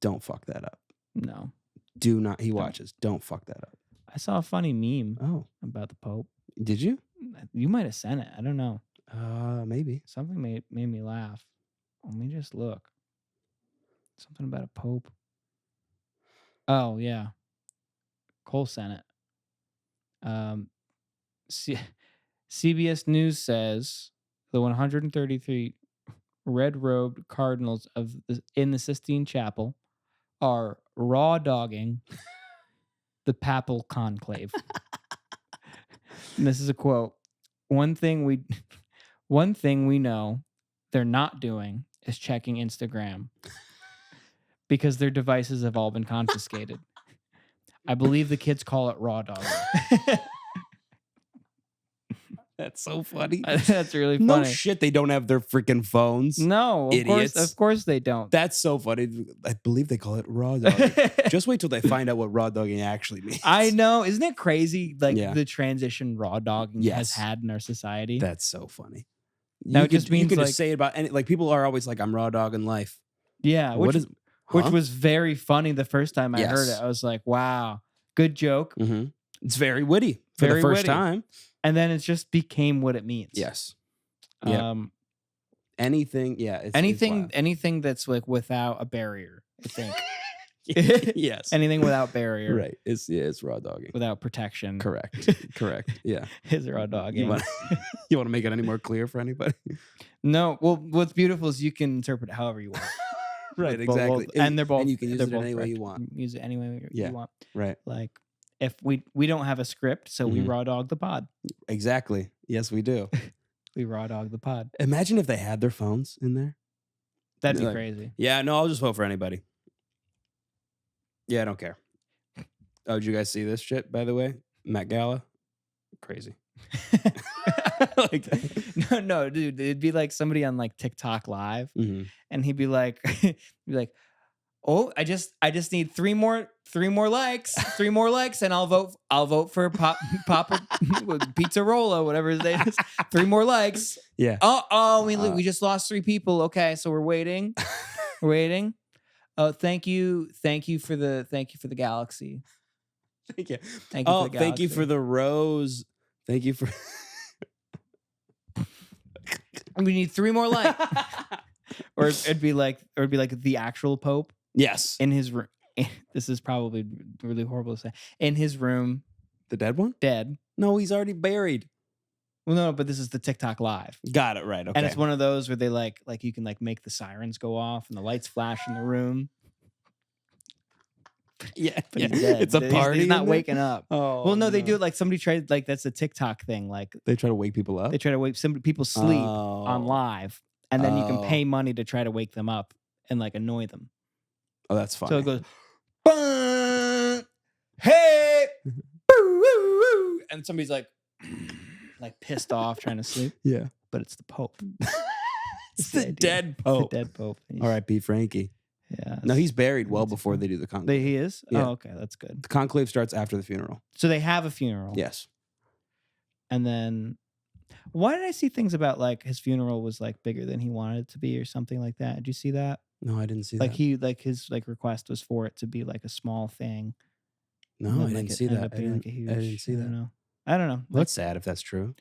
S1: Don't fuck that up.
S2: No.
S1: Do not. He watches. Don't fuck that up.
S2: I saw a funny meme
S1: about
S2: the Pope.
S1: Did you?
S2: You might have sent it. I don't know.
S1: Maybe.
S2: Something made me laugh. Let me just look. Something about a Pope. Oh, yeah. Cole sent it. CBS News says the 133 red-robed cardinals in the Sistine Chapel are raw dogging the papal conclave. And this is a quote. One thing we know they're not doing is checking Instagram because their devices have all been confiscated. I believe the kids call it raw dogging.
S1: That's so funny.
S2: That's really funny.
S1: No shit, they don't have their freaking phones.
S2: No,
S1: Idiots.
S2: of course they don't.
S1: That's so funny. I believe they call it raw dogging. Just wait till they find out what raw dogging actually means.
S2: I know. Isn't it crazy? Like
S1: Yeah.
S2: the transition raw dogging has had in our society.
S1: That's so funny.
S2: Now it just means
S1: you can
S2: like,
S1: just say it about any, like people are always like, I'm raw dogging life.
S2: yeah,
S1: What is
S2: which was very funny the first time I heard
S1: Yes.
S2: it. I was like, wow, good joke.
S1: Mm-hmm. It's very witty for
S2: Very
S1: the first
S2: witty.
S1: time.
S2: And then it just became what it means.
S1: Yes. Yeah. Anything. Yeah. It's
S2: Anything that's like without a barrier, I think.
S1: Yes.
S2: Anything without barrier.
S1: Right. It's raw dogging.
S2: Without protection.
S1: Correct. Yeah.
S2: Is raw dogging.
S1: You want to make it any more clear for anybody?
S2: No. Well, what's beautiful is you can interpret it however you want.
S1: Right.
S2: Both-
S1: Exactly.
S2: and they're both.
S1: And you can use
S2: they're
S1: it
S2: both
S1: any way
S2: correct.
S1: you want.
S2: Use it any way
S1: Yeah.
S2: you want.
S1: Right.
S2: Like if we don't have a script, so we
S1: Mhm.
S2: raw dog the pod.
S1: Exactly. Yes, we do.
S2: We raw dog the pod.
S1: Imagine if they had their phones in there.
S2: That'd be
S1: Like-
S2: crazy.
S1: Yeah, no, I'll just vote for anybody. Yeah, I don't care. Oh, did you guys see this shit, by the way? Met Gala? Crazy. Like,
S2: no, dude. It'd be like somebody on like TikTok live,
S1: mhm.
S2: and he'd be like, "Oh, I just need three more likes, and I'll vote for Papa Pizzarola, whatever his name is. 3 more likes.
S1: Yeah.
S2: We just lost 3 people. Okay, so we're waiting. We're waiting. Oh, thank you for the galaxy.
S1: Thank you.
S2: Thank you.
S1: Oh,
S2: for the
S1: thank you
S2: galaxy.
S1: for the rose. Thank you for.
S2: We need 3 more likes. Or it'd be like the actual Pope
S1: Yes.
S2: in his room. This is probably really horrible to say. In his room,
S1: The dead one?
S2: dead.
S1: No, he's already buried.
S2: Well, no, but this is the TikTok live.
S1: Got it right. Okay.
S2: And it's one of those where they like you can like make the sirens go off and the lights flash in the room.
S1: yeah.
S2: But
S1: Yeah.
S2: he's dead.
S1: It's a party.
S2: He's not
S1: in there?
S2: waking up.
S1: Oh.
S2: Well, no, they do it like somebody tried, like that's a TikTok thing. Like
S1: They try to wake people up.
S2: they try to wake people sleep on
S1: Oh.
S2: live, and then you can
S1: Oh.
S2: pay money to try to wake them up and like annoy them.
S1: Oh, that's fine.
S2: So it goes, "Bum, hey, woo, woo, woo," and somebody's like pissed off trying to sleep,
S1: Yeah.
S2: but it's the Pope.
S1: It's
S2: the
S1: the
S2: idea.
S1: dead Pope.
S2: The dead Pope.
S1: R.I.P. Frankie.
S2: Yeah.
S1: No, he's buried well
S2: that's
S1: before
S2: cool.
S1: they do the conclave.
S2: He is?
S1: Yeah.
S2: Oh, okay. That's good.
S1: The conclave starts after the funeral.
S2: So they have a funeral.
S1: Yes.
S2: And then why did I see things about like his funeral was like bigger than he wanted it to be or something like that? Did you see that?
S1: No, I didn't see
S2: Like
S1: that.
S2: his request was for it to be like a small thing.
S1: No,
S2: and
S1: I
S2: then,
S1: didn't
S2: it
S1: see
S2: ended
S1: that.
S2: up being, like, a huge,
S1: I didn't see that.
S2: I don't know.
S1: Well,
S2: Like,
S1: that's sad if that's true.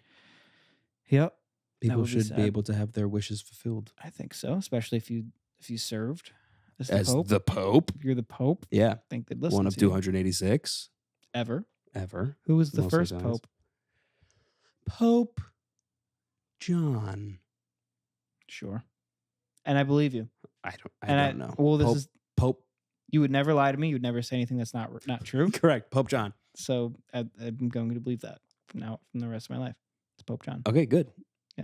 S2: yep.
S1: People
S2: would be
S1: should
S2: sad.
S1: be able to have their wishes fulfilled.
S2: I think so, especially if you served as the
S1: As
S2: Pope.
S1: the Pope?
S2: If you're the Pope,
S1: Yeah.
S2: I think they'd listen
S1: One of
S2: to you.
S1: 286
S2: Ever.
S1: ever.
S2: Who was the
S1: Mostly
S2: first
S1: times.
S2: Pope?
S1: Pope John.
S2: Sure. And I believe you.
S1: I
S2: And
S1: don't know.
S2: Well, this
S1: Pope,
S2: is
S1: Pope.
S2: you would never lie to me. You would never say anything that's not true.
S1: Correct. Pope John.
S2: So I'm going to believe that from the rest of my life. It's Pope John.
S1: Okay, good.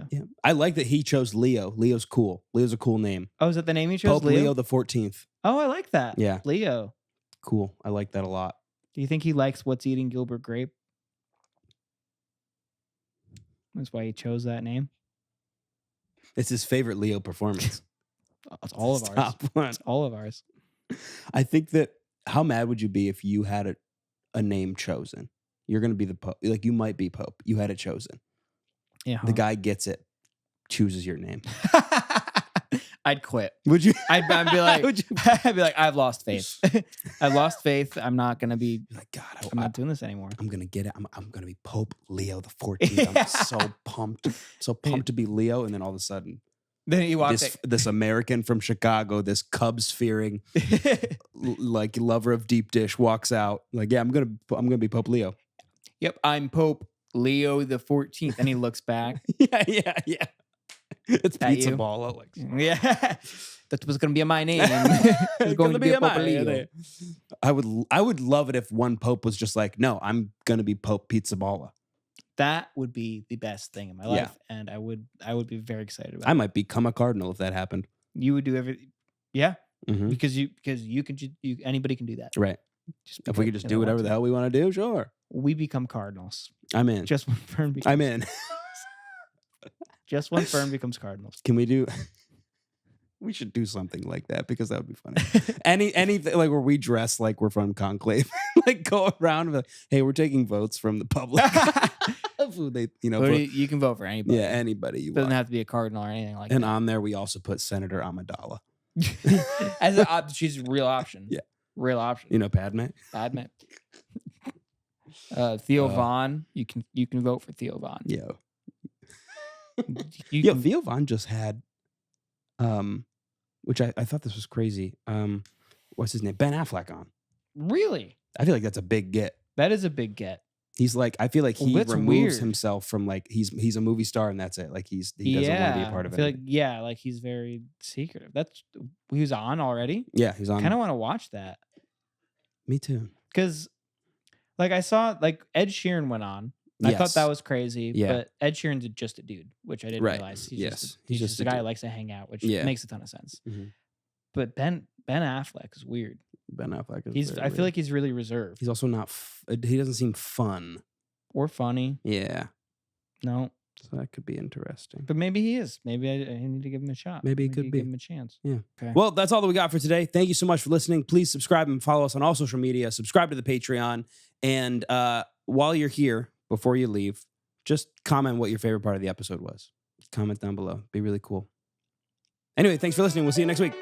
S2: Yeah.
S1: I like that he chose Leo. Leo's cool. Leo's a cool name.
S2: Oh, is that the name you chose?
S1: Pope Leo the 14th.
S2: Oh, I like that.
S1: Yeah.
S2: Leo.
S1: Cool. I like that a lot.
S2: Do you think he likes What's Eating Gilbert Grape? That's why he chose that name.
S1: It's his favorite Leo performance.
S2: It's all of ours.
S1: Top one.
S2: It's all of ours.
S1: I think that how mad would you be if you had a name chosen? You're going to be the Pope. Like you might be Pope. You had it chosen.
S2: Yeah.
S1: The guy gets it, chooses your name.
S2: I'd quit.
S1: Would you?
S2: I'd be like,
S1: Would you?
S2: I'd be like, I've lost faith. I've lost faith. I'm not gonna be.
S1: You're like, God,
S2: I'm not doing this anymore.
S1: I'm gonna get it. I'm gonna be Pope Leo the 14th. I'm so pumped to be Leo. And then all of a sudden,
S2: Then he walks.
S1: this American from Chicago, this Cubs fearing like lover of deep dish, walks out like, yeah, I'm gonna be Pope Leo.
S2: Yep, I'm Pope Leo the 14th, and he looks back.
S1: yeah. It's
S2: That
S1: pizza
S2: you?
S1: ball. Like,
S2: Yeah, that was gonna be my name. It's going to be a Pope Leo.
S1: I would love it if one Pope was just like, no, I'm gonna be Pope Pizza Balla.
S2: That would be the best thing in my life, and I would be very excited about.
S1: I might become a cardinal if that happened.
S2: You would do everything. Yeah,
S1: Mhm.
S2: because you can anybody can do that.
S1: Right. If we could just do whatever the hell we want to do, sure.
S2: we become cardinals.
S1: I'm in.
S2: Just when Fern becomes
S1: I'm in.
S2: Just when Fern becomes Cardinals.
S1: Can we do? We should do something like that because that would be funny. Anything like where we dress like we're from Conclave, like go around and be like, hey, we're taking votes from the public. Who they,
S2: You can vote for anybody.
S1: yeah, anybody you
S2: Doesn't
S1: want.
S2: have to be a Cardinal or anything like
S1: And
S2: that.
S1: on there, we also put Senator Amidala.
S2: She's a real option.
S1: Yeah.
S2: Real option.
S1: Padme.
S2: Padme. Theo Vaughn. You can vote for Theo Vaughn.
S1: Yo.
S2: You can-
S1: Theo Vaughn just had, which I thought this was crazy. What's his name? Ben Affleck on.
S2: Really?
S1: I feel like that's a big get.
S2: That is a big get.
S1: He's like, I feel like he
S2: That's
S1: removes
S2: weird.
S1: himself from like he's a movie star and that's it. Like he doesn't want to be a part of
S2: I feel
S1: it.
S2: like he's very secretive. He was on already.
S1: Yeah, he's on.
S2: Kind of want to watch that
S1: Me too.
S2: because, like, I saw like Ed Sheeran went on. I thought that was crazy.
S1: Yeah.
S2: But Ed Sheeran's just a dude, which I didn't
S1: Right.
S2: realize.
S1: Yes.
S2: He's just a guy who likes to hang out, which
S1: Yeah.
S2: makes a ton of sense.
S1: Mhm.
S2: But Ben Affleck is weird.
S1: Ben Affleck is.
S2: I feel like he's really reserved
S1: he's also not. He doesn't seem fun.
S2: or funny.
S1: Yeah,
S2: No,
S1: so that could be interesting.
S2: but maybe he is. Maybe I need to give him a shot.
S1: Maybe he could be.
S2: Give him a chance.
S1: Yeah.
S2: Okay.
S1: Well, that's all that we got for today. Thank you so much for listening. Please subscribe and follow us on all social media. Subscribe to the Patreon, and while you're here, before you leave, just comment what your favorite part of the episode was. Comment down below. Be really cool. Anyway, thanks for listening. We'll see you next week.